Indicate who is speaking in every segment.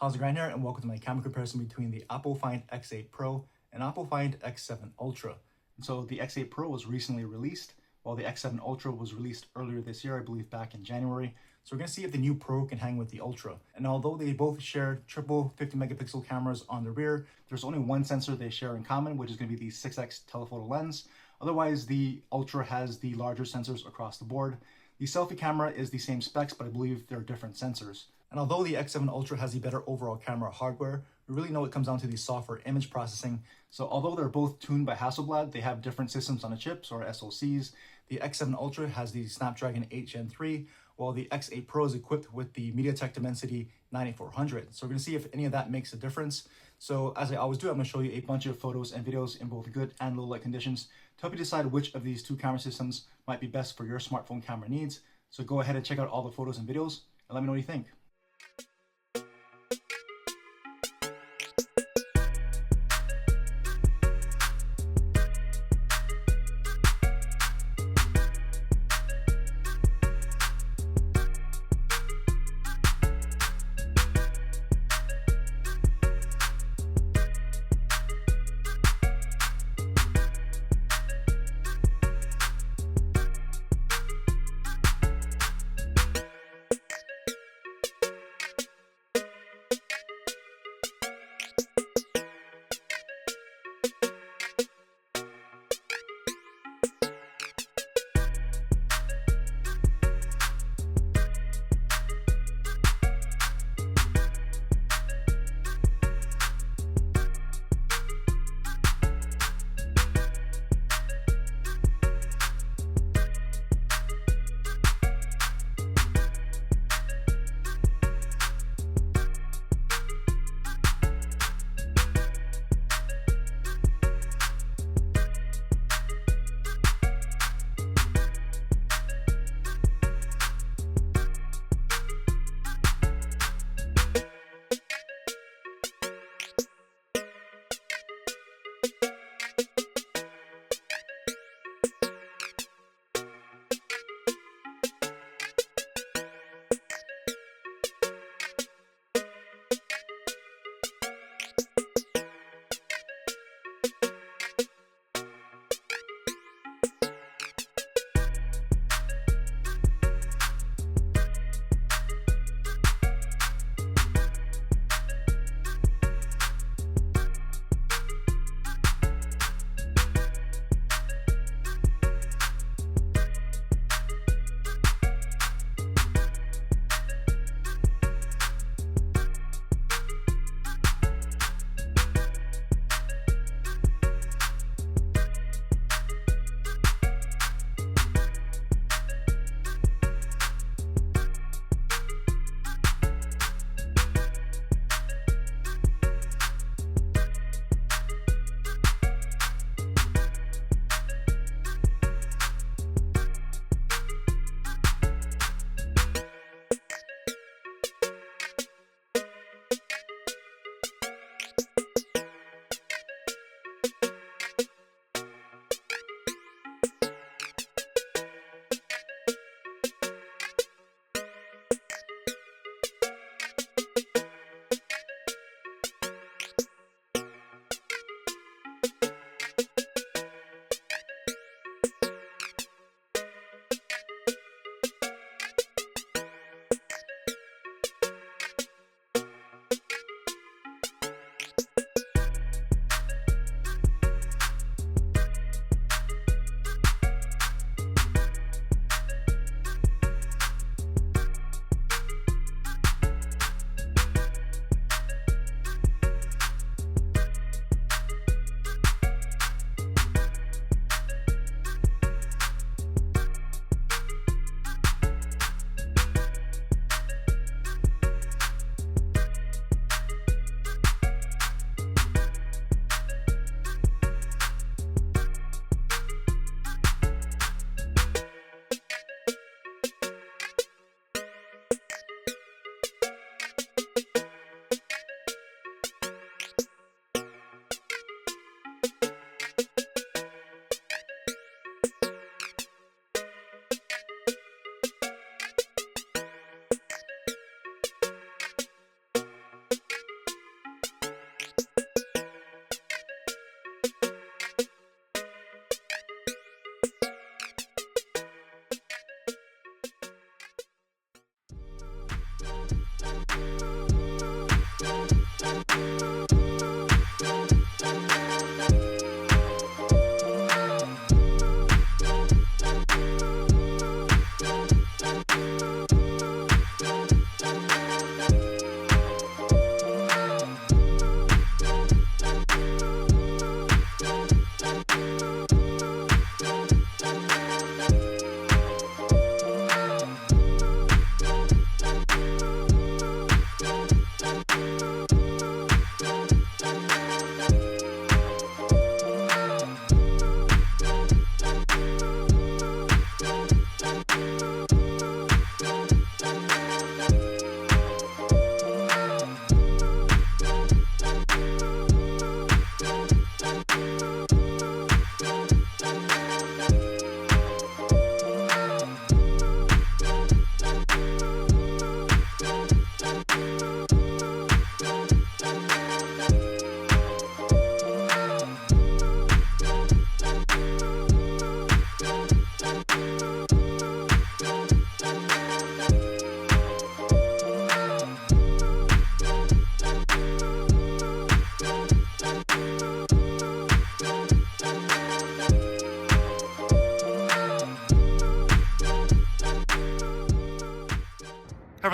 Speaker 1: How's it going here, and welcome to my camera comparison between the OPPO Find X8 Pro and OPPO Find X7 Ultra. And so the X8 Pro was recently released, while the X7 Ultra was released earlier this year, I believe back in January. So we're going to see if the new Pro can hang with the Ultra. And although they both share triple 50 megapixel cameras on the rear, there's only one sensor they share in common, which is going to be the 6x telephoto lens. Otherwise, the Ultra has the larger sensors across the board. The selfie camera is the same specs, but I believe they're different sensors. And although the X7 Ultra has the better overall camera hardware, we really know it comes down to the software image processing. So although they're both tuned by Hasselblad, they have different systems on the chips, or SoCs. The X7 Ultra has the Snapdragon 8 Gen 3, while the X8 Pro is equipped with the MediaTek Dimensity 9400. So we're going to see if any of that makes a difference. So as I always do, I'm going to show you a bunch of photos and videos in both good and low light conditions to help you decide which of these two camera systems might be best for your smartphone camera needs. So go ahead and check out all the photos and videos and let me know what you think.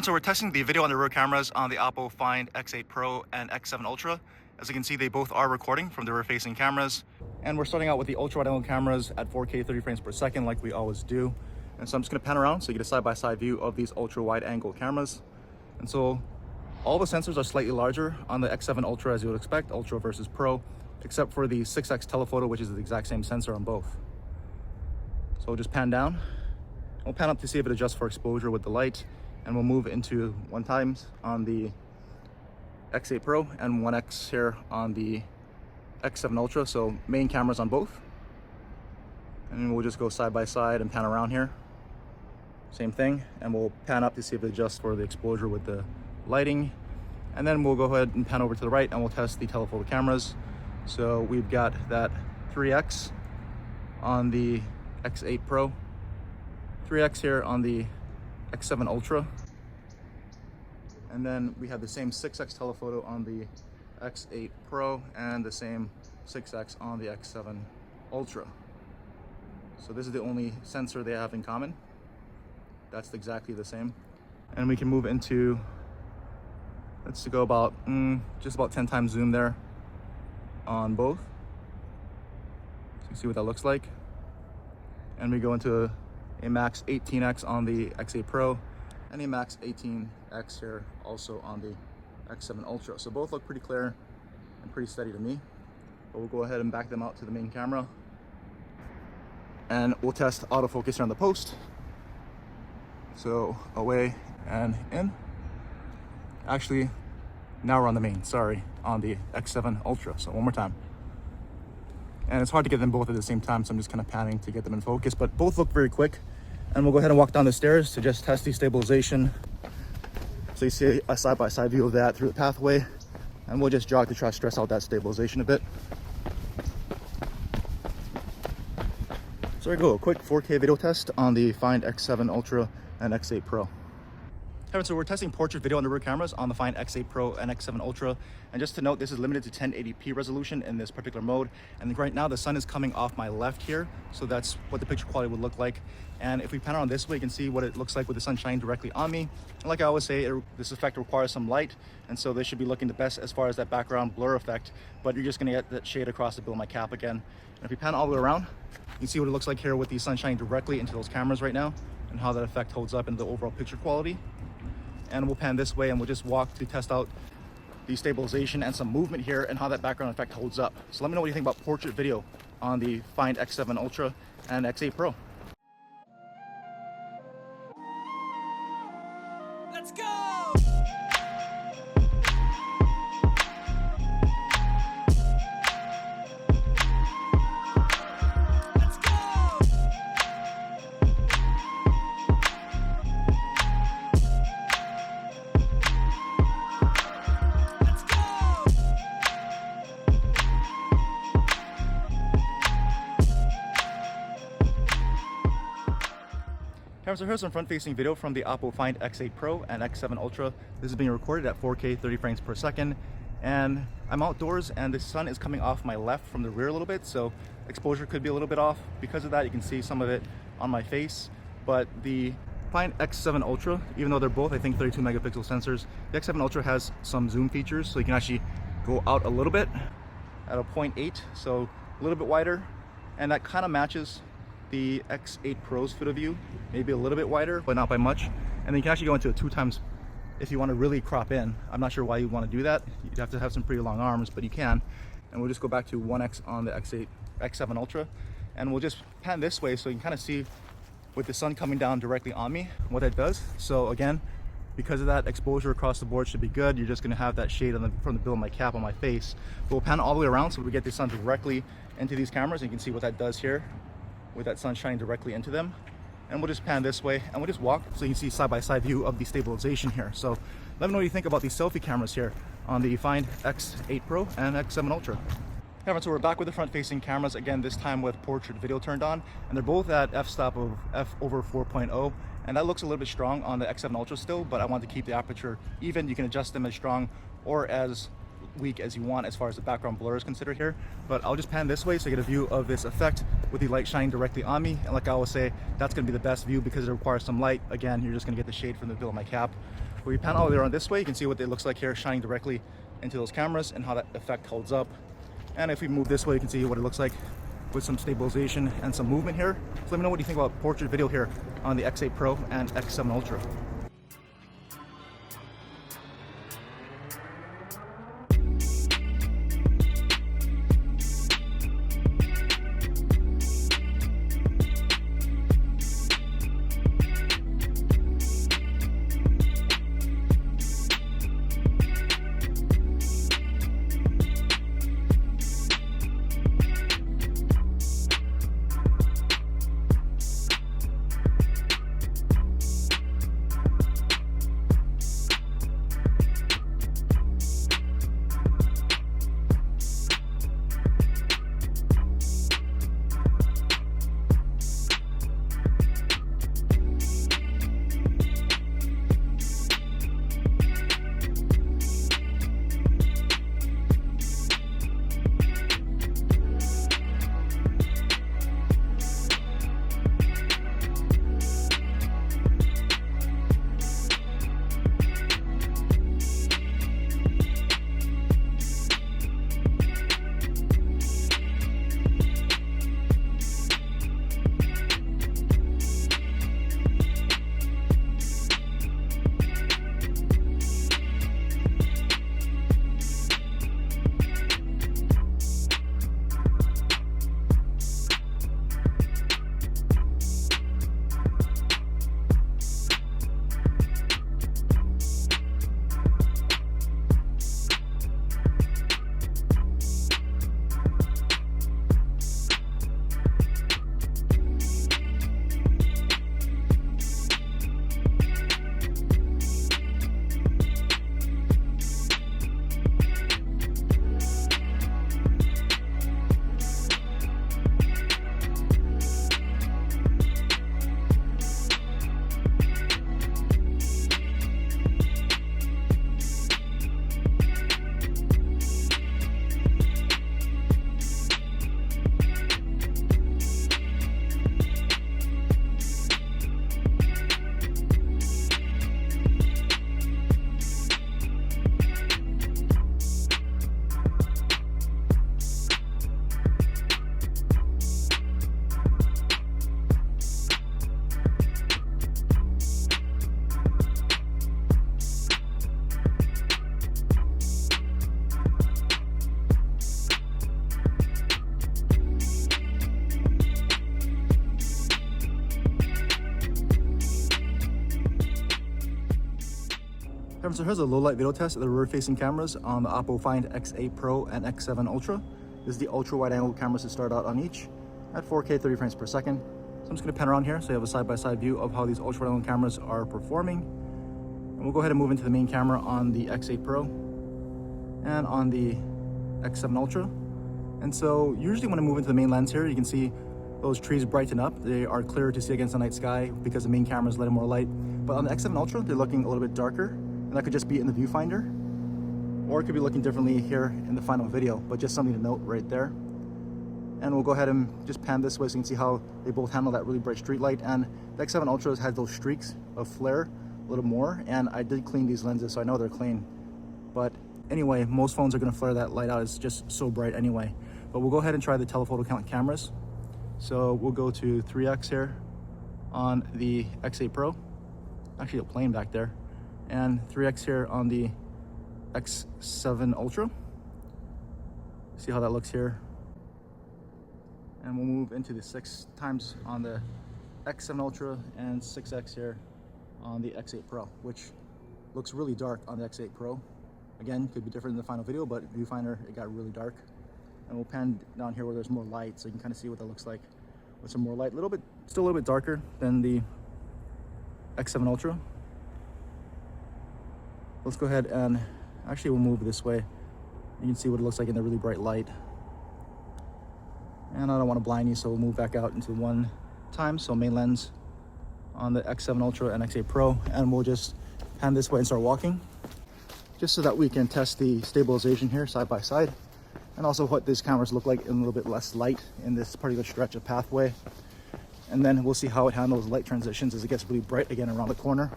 Speaker 1: So we're testing the video on the rear cameras on the OPPO Find X8 Pro and X7 Ultra. As you can see, they both are recording from the rear facing cameras. And we're starting out with the ultra wide angle cameras at 4K 30 frames per second like we always do. And so I'm just gonna pan around so you get a side-by-side view of these ultra wide angle cameras. And so all the sensors are slightly larger on the X7 Ultra as you would expect, Ultra versus Pro, except for the 6x telephoto, which is the exact same sensor on both. So we'll just pan down. We'll pan up to see if it adjusts for exposure with the light. And we'll move into 1x on the X8 Pro and 1x here on the X7 Ultra. So main cameras on both. And we'll just go side by side and pan around here. Same thing. And we'll pan up to see if it adjusts for the exposure with the lighting. And then we'll go ahead and pan over to the right and we'll test the telephoto cameras. So we've got that 3x on the X8 Pro, 3x here on the X7 Ultra, and then we have the same 6x telephoto on the X8 Pro and the same 6x on the X7 Ultra. So this is the only sensor they have in common. That's exactly the same. And we can move into, let's go about just about 10 times zoom there on both. So you see what that looks like. And we go into a max 18x on the X8 Pro and a max 18x here also on the X7 Ultra. So both look pretty clear and pretty steady to me. But we'll go ahead and back them out to the main camera. And we'll test autofocus here on the post. So away and in. Actually, now we're on the main, sorry, on the X7 Ultra. So one more time. And it's hard to get them both at the same time, so I'm just kind of panning to get them in focus, but both look very quick. And we'll go ahead and walk down the stairs to just test the stabilization. So you see a side-by-side view of that through the pathway. And we'll just jog to try to stress out that stabilization a bit. So there we go, a quick 4K video test on the Find X7 Ultra and X8 Pro. So we're testing portrait video on the rear cameras on the Find X8 Pro and X7 Ultra. And just to note, this is limited to 1080p resolution in this particular mode. And right now the sun is coming off my left here. So that's what the picture quality would look like. And if we pan around this way, you can see what it looks like with the sun shining directly on me. And like I always say, this effect requires some light. And so this should be looking the best as far as that background blur effect. But you're just gonna get that shade across the bill of my cap again. And if we pan all the way around, you can see what it looks like here with the sun shining directly into those cameras right now and how that effect holds up in the overall picture quality. And we'll pan this way and we'll just walk to test out the stabilization and some movement here and how that background effect holds up. So let me know what you think about portrait video on the Find X7 Ultra and X8 Pro.
Speaker 2: Let's go!
Speaker 1: So here's some front-facing video from the OPPO Find X8 Pro and X7 Ultra. This is being recorded at 4K 30 frames per second. And I'm outdoors and the sun is coming off my left from the rear a little bit, so exposure could be a little bit off. Because of that, you can see some of it on my face. But the Find X7 Ultra, even though they're both, I think, 32 megapixel sensors, the X7 Ultra has some zoom features, so you can actually go out a little bit at a 0.8, so a little bit wider. And that kind of matches the X8 Pro's field of view, maybe a little bit wider, but not by much. And then you can actually go into a 2x if you want to really crop in. I'm not sure why you want to do that. You'd have to have some pretty long arms, but you can. And we'll just go back to 1x on the X7 Ultra. And we'll just pan this way so you can kind of see with the sun coming down directly on me, what that does. So again, because of that, exposure across the board should be good. You're just gonna have that shade on from the bill of my cap on my face. But we'll pan all the way around so we get the sun directly into these cameras. And you can see what that does here with that sun shining directly into them. And we'll just pan this way and we'll just walk so you can see side-by-side view of the stabilization here. So let me know what you think about these selfie cameras here on the Find X8 Pro and X7 Ultra. So we're back with the front-facing cameras again, this time with portrait video turned on, and they're both at f-stop of f/4.0, and that looks a little bit strong on the X7 Ultra still, but I want to keep the aperture even. You can adjust them as strong or as weak as you want as far as the background blur is considered here. But I'll just pan this way so you get a view of this effect with the light shining directly on me. And like I always say, that's going to be the best view because it requires some light. Again, you're just going to get the shade from the bill of my cap. If we pan all the way around this way, you can see what it looks like here, shining directly into those cameras and how that effect holds up. And if we move this way, you can see what it looks like with some stabilization and some movement here. So let me know what you think about portrait video here on the X8 Pro and X7 Ultra. So here's a low light video test of the rear facing cameras on the OPPO Find X8 Pro and X7 Ultra. This is the ultra wide angle cameras to start out on each at 4K 30 frames per second. So I'm just going to pan around here so you have a side-by-side view of how these ultra wide angle cameras are performing. And we'll go ahead and move into the main camera on the X8 Pro and on the X7 Ultra. And so usually when I move into the main lens here, you can see those trees brighten up. They are clearer to see against the night sky because the main camera is letting more light. But on the X7 Ultra, they're looking a little bit darker. And that could just be in the viewfinder, or it could be looking differently here in the final video, but just something to note right there. And we'll go ahead and just pan this way so you can see how they both handle that really bright street light. And the X7 Ultra has those streaks of flare a little more, and I did clean these lenses, so I know they're clean. But anyway, most phones are gonna flare that light out. It's just so bright anyway. But we'll go ahead and try the telephoto count cameras. So we'll go to 3x here on the X8 Pro. Actually a plane back there. And 3x here on the X7 Ultra. See how that looks here. And we'll move into the 6 times on the X7 Ultra and 6x here on the X8 Pro, which looks really dark on the X8 Pro. Again, could be different in the final video, but viewfinder, it got really dark. And we'll pan down here where there's more light so you can kind of see what that looks like with some more light. Still a little bit darker than the X7 Ultra. Let's go ahead and actually we'll move this way. You can see what it looks like in the really bright light. And I don't want to blind you, so we'll move back out into 1 time. So main lens on the X7 Ultra and X8 Pro, and we'll just pan this way and start walking, just so that we can test the stabilization here side by side, and also what these cameras look like in a little bit less light in this particular stretch of pathway. And then we'll see how it handles light transitions as it gets really bright again around the corner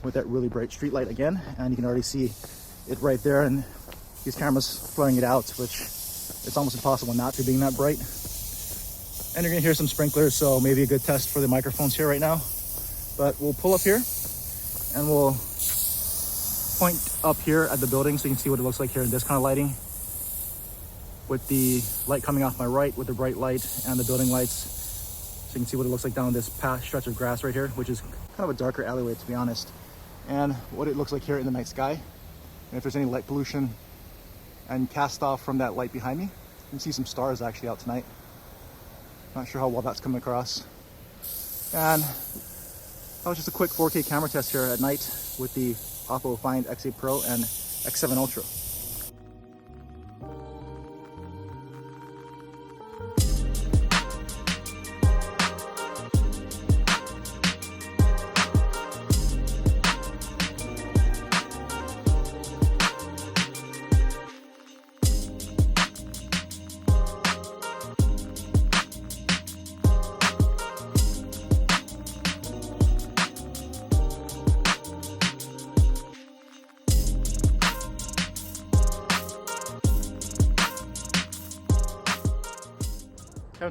Speaker 1: with that really bright street light again, and you can already see it right there, and these cameras flaring it out, which it's almost impossible not to, being that bright. And you're gonna hear some sprinklers, so maybe a good test for the microphones here right now. But we'll pull up here and we'll point up here at the building so you can see what it looks like here in this kind of lighting, with the light coming off my right with the bright light and the building lights. So you can see what it looks like down this path stretch of grass right here, which is kind of a darker alleyway, to be honest. And what it looks like here in the night sky. And if there's any light pollution and cast off from that light behind me, you can see some stars actually out tonight. Not sure how well that's coming across. And that was just a quick 4K camera test here at night with the OPPO Find X8 Pro and X7 Ultra.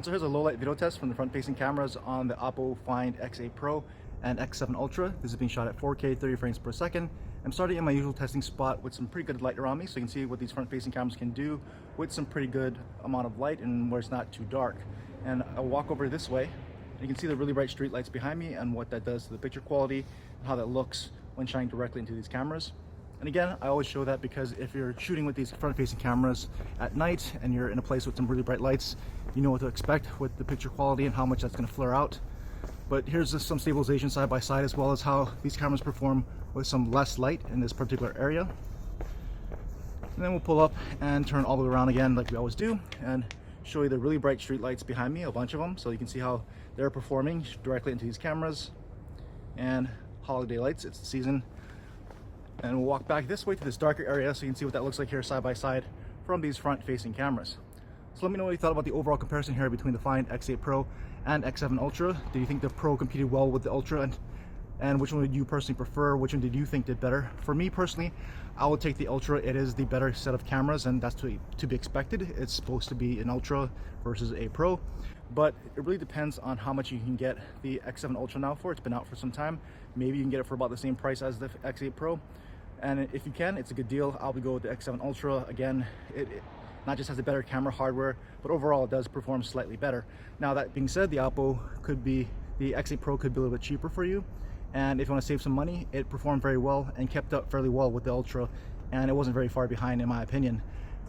Speaker 1: So here's a low light video test from the front facing cameras on the OPPO Find X8 Pro and X7 Ultra. This is being shot at 4K 30 frames per second. I'm starting in my usual testing spot with some pretty good light around me, so you can see what these front facing cameras can do with some pretty good amount of light and where it's not too dark. And I'll walk over this way and you can see the really bright street lights behind me and what that does to the picture quality and how that looks when shining directly into these cameras. And again, I always show that because if you're shooting with these front-facing cameras at night and you're in a place with some really bright lights, you know what to expect with the picture quality and how much that's going to flare out. But here's just some stabilization side by side, as well as how these cameras perform with some less light in this particular area. And then we'll pull up and turn all the way around again like we always do and show you the really bright street lights behind me, a bunch of them, so you can see how they're performing directly into these cameras. And holiday lights, it's the season. And we'll walk back this way to this darker area so you can see what that looks like here side by side from these front-facing cameras. So let me know what you thought about the overall comparison here between the Find X8 Pro and X7 Ultra. Do you think the Pro competed well with the Ultra? And which one would you personally prefer? Which one did you think did better? For me personally, I would take the Ultra. It is the better set of cameras, and that's to be expected. It's supposed to be an Ultra versus a Pro, but it really depends on how much you can get the X7 Ultra now for. It's been out for some time. Maybe you can get it for about the same price as the X8 Pro. And if you can, it's a good deal. I'll go with the X7 Ultra. Again, it not just has a better camera hardware, but overall it does perform slightly better. Now that being said, the X8 Pro could be a little bit cheaper for you. And if you want to save some money, it performed very well and kept up fairly well with the Ultra, and it wasn't very far behind in my opinion.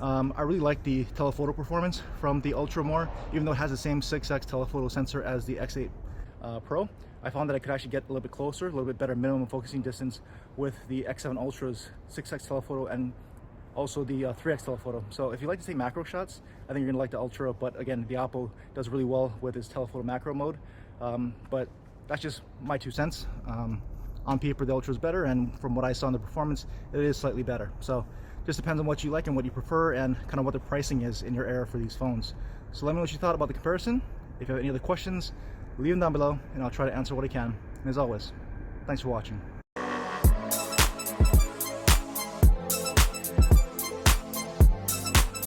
Speaker 1: I really like the telephoto performance from the Ultra more, even though it has the same 6x telephoto sensor as the X8 Pro. I found that I could actually get a little bit closer, a little bit better minimum focusing distance with the X7 Ultra's 6x telephoto and also the 3x telephoto. So if you like to take macro shots, I think you're gonna like the Ultra, but again, the OPPO does really well with its telephoto macro mode. But that's just my 2 cents. On paper, the Ultra is better, and from what I saw in the performance, it is slightly better. So just depends on what you like and what you prefer and kind of what the pricing is in your area for these phones. So let me know what you thought about the comparison. If you have any other questions, leave them down below and I'll try to answer what I can. And as always, thanks for watching.